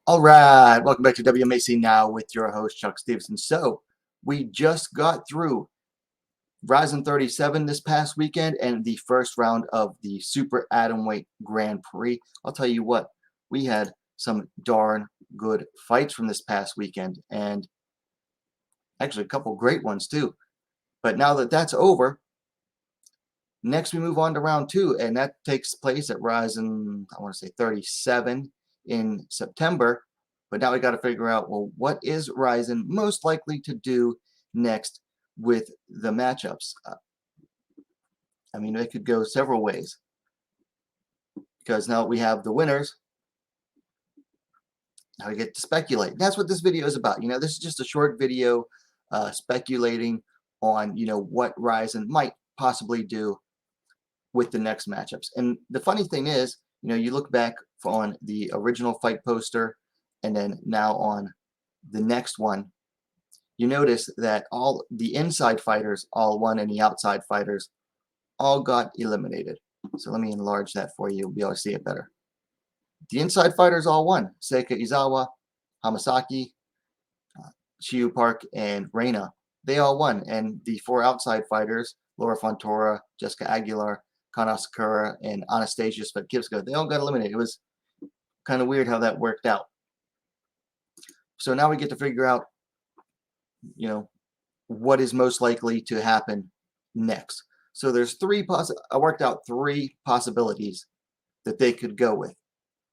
All right, welcome back to WMAC Now with your host, Chuck Stevenson. So, we just got through RIZIN 37 this past weekend and the first round of the Super Atomweight Grand Prix. I'll tell you what, we had some darn good fights from this past weekend, and actually a couple great ones too. But now that that's over, next we move on to round two, and that takes place at RIZIN, I want to say 37 in September. But now we got to figure out, well, what is RIZIN most likely to do next with the matchups? I mean, it could go several ways, because now we have the winners. Now we get to speculate. That's what this video is about. You know, this is just a short video speculating on, what RIZIN might possibly do with the next matchups. And the funny thing is, you look back on the original fight poster and then now on the next one, you notice that all the inside fighters all won and the outside fighters all got eliminated. So let me enlarge that for you. You'll be able to see it better. The inside fighters all won. Seika Izawa, Hamasaki, Shiyu Park, and Reina. They all won. And the four outside fighters, Laura Fontoura, Jessica Aguilar, Kana Sakura, and Anastasia Svetkivska, they all got eliminated. It was kind of weird how that worked out. So now we get to figure out, what is most likely to happen next. So there's I worked out three possibilities that they could go with,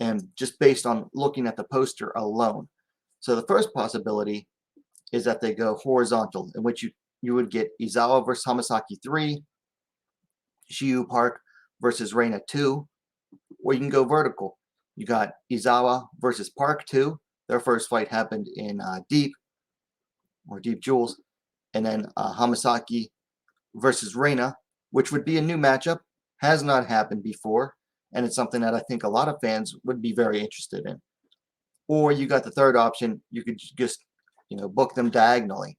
and just based on looking at the poster alone. So the first possibility is that they go horizontal, in which you would get Izawa versus Hamasaki 3, Shiyu Park versus Reina 2, or you can go vertical. You got Izawa versus Park 2. Their first fight happened in Deep Jewels. And then Hamasaki versus Reina, which would be a new matchup. Has not happened before. And it's something that I think a lot of fans would be very interested in. Or you got the third option. You could just, book them diagonally.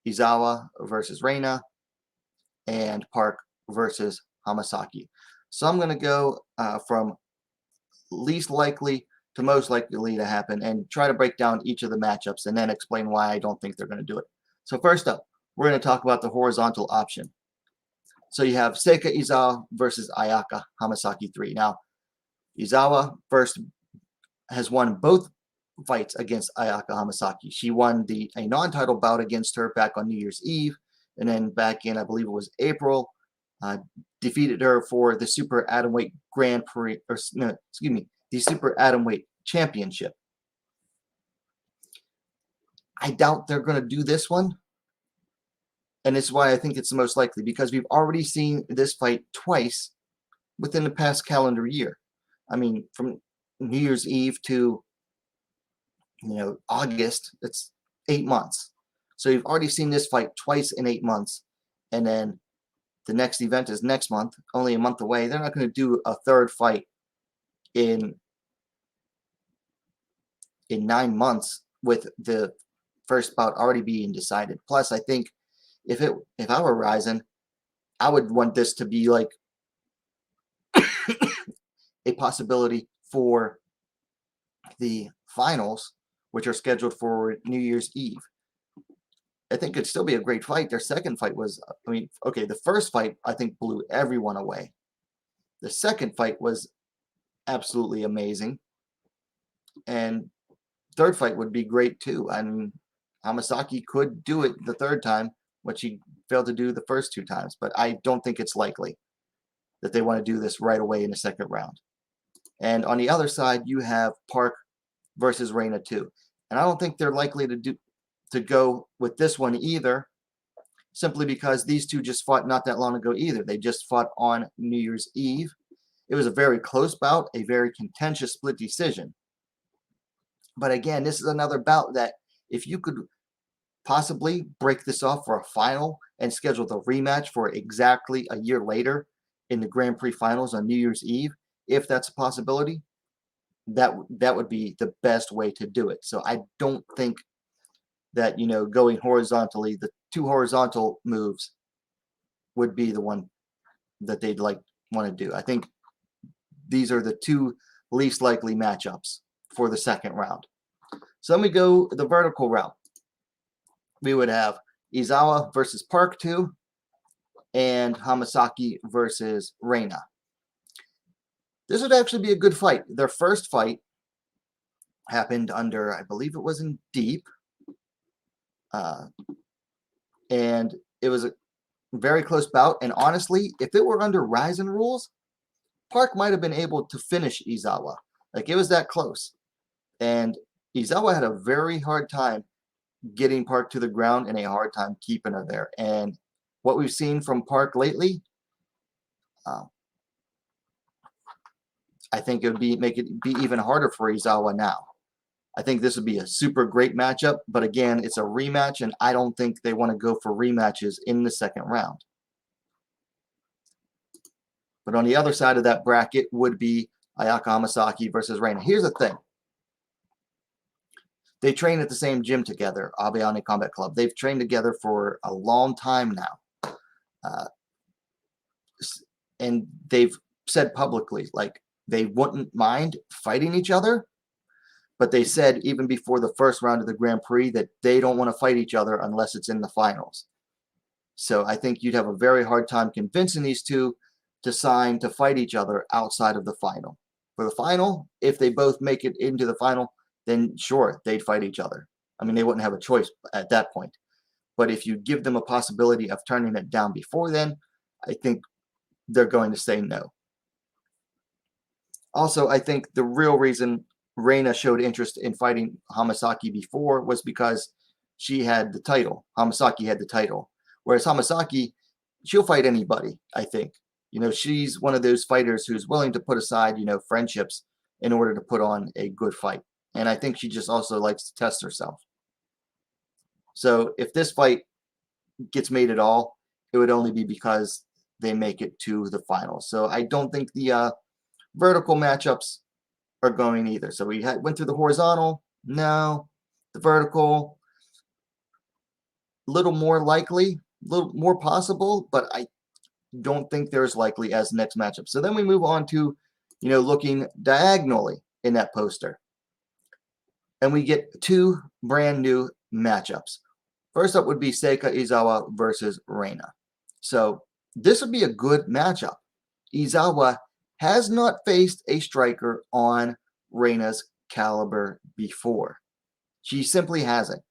Izawa versus Reina and Park versus Hamasaki. So I'm going to go from least likely to most likely to happen and try to break down each of the matchups and then explain why I don't think they're going to do it. So first up, we're going to talk about the horizontal option. So you have Seika Izawa versus Ayaka Hamasaki 3. Now, Izawa first has won both fights against Ayaka Hamasaki. She won a non-title bout against her back on New Year's Eve, and then back in, I believe it was April, defeated her for the Super Atomweight Grand Prix, or no, excuse me, the Super Atomweight Championship. I doubt they're going to do this one, and it's why I think it's the most likely, because we've already seen this fight twice within the past calendar year. I mean, from New Year's Eve to, August, it's 8 months. So you've already seen this fight twice in 8 months, and then the next event is next month, only a month away. They're not going to do a third fight in 9 months with the first bout already being decided. Plus, I think if I were RIZIN, I would want this to be like a possibility for the finals, which are scheduled for New Year's Eve. I think it'd still be a great fight. Their second fight was, the first fight I think blew everyone away. The second fight was absolutely amazing. And third fight would be great too. I mean, Hamasaki could do it the third time, which he failed to do the first two times. But I don't think it's likely that they want to do this right away in the second round. And on the other side, you have Park versus Reina 2. And I don't think they're likely to go with this one either, simply because these two just fought not that long ago either. They just fought on New Year's Eve. It was a very close bout, a very contentious split decision. But again, this is another bout that if you could possibly break this off for a final and schedule the rematch for exactly a year later in the Grand Prix finals on New Year's Eve, if that's a possibility, that would be the best way to do it. So I don't think that, going horizontally, the two horizontal moves would be the one that they'd want to do. I think these are the two least likely matchups for the second round. So then we go the vertical route. We would have Izawa versus Park 2 and Hamasaki versus Reina. This would actually be a good fight. Their first fight happened under, I believe it was in Deep. And it was a very close bout. And honestly, if it were under RIZIN rules, Park might have been able to finish Izawa. Like, it was that close. And Izawa had a very hard time getting Park to the ground and a hard time keeping her there. And what we've seen from Park lately, I think it would make it be even harder for Izawa now. I think this would be a super great matchup, but again, it's a rematch, and I don't think they want to go for rematches in the second round. But on the other side of that bracket would be Ayaka Hamasaki versus Reina. Here's the thing. They train at the same gym together, Abayane Combat Club. They've trained together for a long time now. And they've said publicly, like, they wouldn't mind fighting each other. But they said even before the first round of the Grand Prix that they don't want to fight each other unless it's in the finals. So I think you'd have a very hard time convincing these two to sign to fight each other outside of the final. For the final, if they both make it into the final, then sure, they'd fight each other. I mean, they wouldn't have a choice at that point. But if you give them a possibility of turning it down before then, I think they're going to say no. Also, I think the real reason Reina showed interest in fighting Hamasaki before was because she had the title. Hamasaki had the title. Whereas Hamasaki, she'll fight anybody, I think. You know, she's one of those fighters who's willing to put aside, you know, friendships in order to put on a good fight. And I think she just also likes to test herself. So if this fight gets made at all, it would only be because they make it to the finals. So I don't think the vertical matchups are going either. So we went through the horizontal. No. The vertical, a little more likely, a little more possible, but I don't think they're as likely as the next matchup. So then we move on to, you know, looking diagonally in that poster. And we get two brand new matchups. First up would be Seika Izawa versus Reina. So this would be a good matchup. Izawa has not faced a striker on Reina's caliber before. She simply hasn't.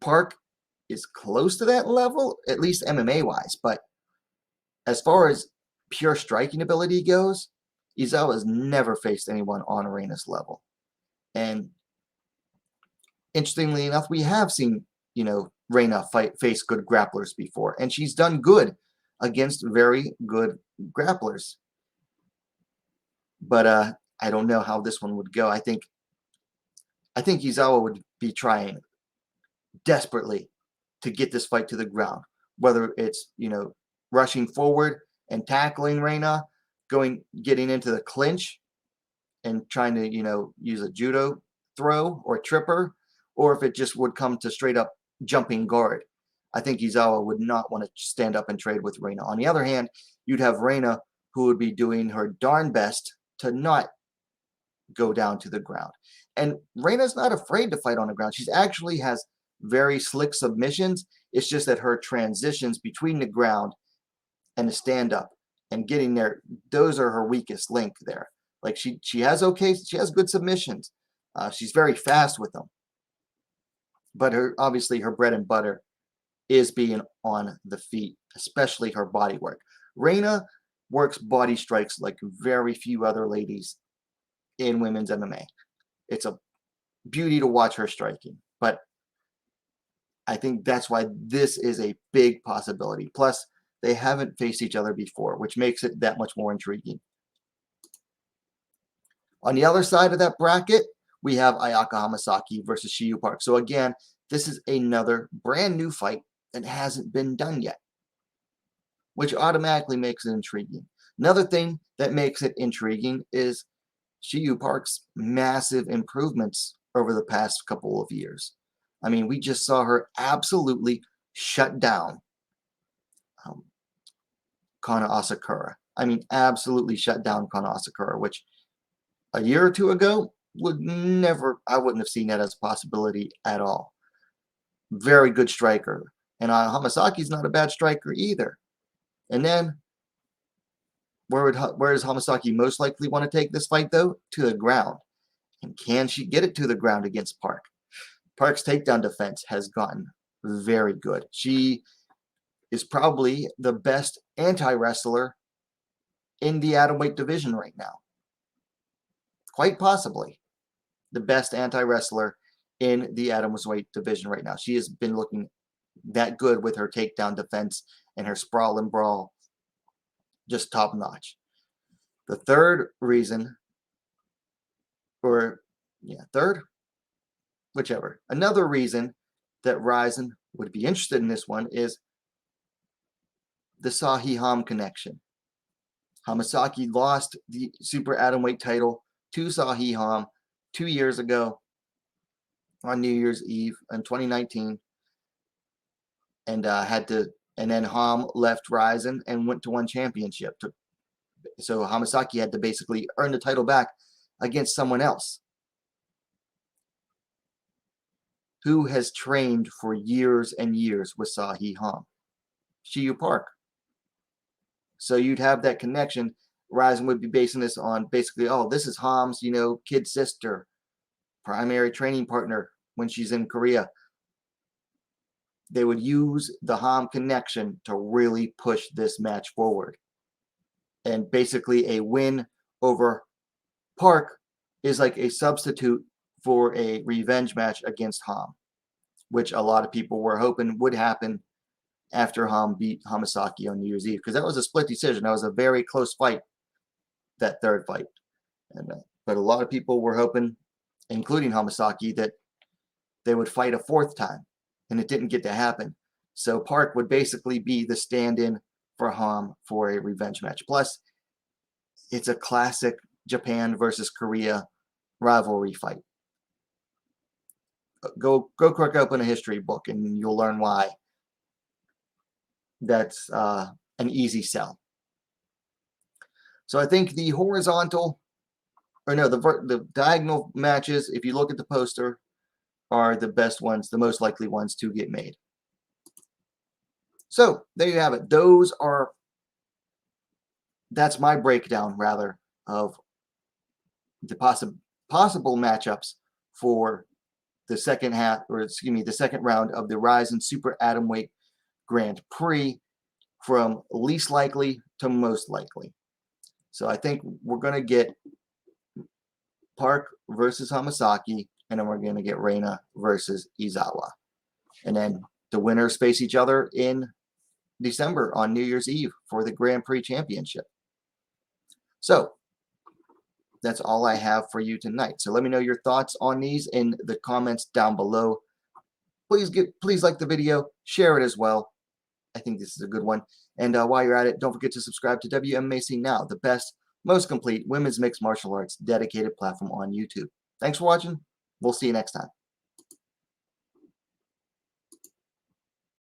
Park is close to that level, at least MMA-wise, but as far as pure striking ability goes, Izawa has never faced anyone on Reina's level. And interestingly enough, we have seen, you know, Reina face good grapplers before, and she's done good against very good grapplers. But I don't know how this one would go. I think Izawa would be trying desperately to get this fight to the ground, whether it's, you know, rushing forward and tackling Reina, getting into the clinch and trying to, you know, use a judo throw or tripper, or if it just would come to straight up jumping guard. I think Izawa would not want to stand up and trade with Reina. On the other hand, you'd have Reina who would be doing her darn best to not go down to the ground. And Reina's not afraid to fight on the ground. She actually has very slick submissions. It's just that her transitions between the ground and the stand-up and getting there, those are her weakest link there. Like she has good submissions. She's very fast with them. But obviously her bread and butter is being on the feet, especially her body work. Reina works body strikes like very few other ladies in women's MMA. It's a beauty to watch her striking. But I think that's why this is a big possibility. Plus, they haven't faced each other before, which makes it that much more intriguing. On the other side of that bracket, we have Ayaka Hamasaki versus Shiyu Park. So again, this is another brand new fight that hasn't been done yet, which automatically makes it intriguing. Another thing that makes it intriguing is Shiyu Park's massive improvements over the past couple of years. I mean, we just saw her absolutely shut down Kana Asakura. I mean, absolutely shut down Kana Asakura, which a year or two ago, I wouldn't have seen that as a possibility at all. Very good striker. And Hamasaki's not a bad striker either. And then, where does Hamasaki most likely want to take this fight, though? To the ground. And can she get it to the ground against Park? Park's takedown defense has gotten very good. She is probably the best anti-wrestler in the atomweight division right now. Quite possibly the best anti-wrestler in the atomweight division right now. She has been looking that good with her takedown defense and her sprawl and brawl. Just top notch. The third reason, third? Whichever. Another reason that RIZIN would be interested in this one is the Sahi-Ham connection. Hamasaki lost the super atomweight title to Sahi-Ham 2 years ago on New Year's Eve in 2019, and then Ham left RIZIN and went to one championship. So Hamasaki had to basically earn the title back against someone else who has trained for years and years with Sahi-Ham, Shiyu Park. So you'd have that connection. RIZIN would be basing this on basically, oh, this is Ham's, kid sister, primary training partner when she's in Korea. They would use the Ham connection to really push this match forward. And basically a win over Park is like a substitute for a revenge match against Ham, which a lot of people were hoping would happen after Ham beat Hamasaki on New Year's Eve, because that was a split decision. That was a very close fight, that third fight. But a lot of people were hoping, including Hamasaki, that they would fight a fourth time, and it didn't get to happen. So Park would basically be the stand-in for Ham for a revenge match. Plus, it's a classic Japan versus Korea rivalry fight. Go crack open a history book and you'll learn why that's an easy sell. So I think the the diagonal matches, if you look at the poster, are the best ones, the most likely ones to get made. So there you have it. That's my breakdown, rather, of the possible matchups for the second round of the RIZIN Super Atomweight Grand Prix, from least likely to most likely. So I think we're going to get Park versus Hamasaki, and then we're going to get Reina versus Izawa. And then the winners face each other in December on New Year's Eve for the Grand Prix Championship. So that's all I have for you tonight. So let me know your thoughts on these in the comments down below. Please like the video, share it as well. I think this is a good one. And while you're at it, don't forget to subscribe to WMMA Now, the best, most complete women's mixed martial arts dedicated platform on YouTube. Thanks for watching. We'll see you next time.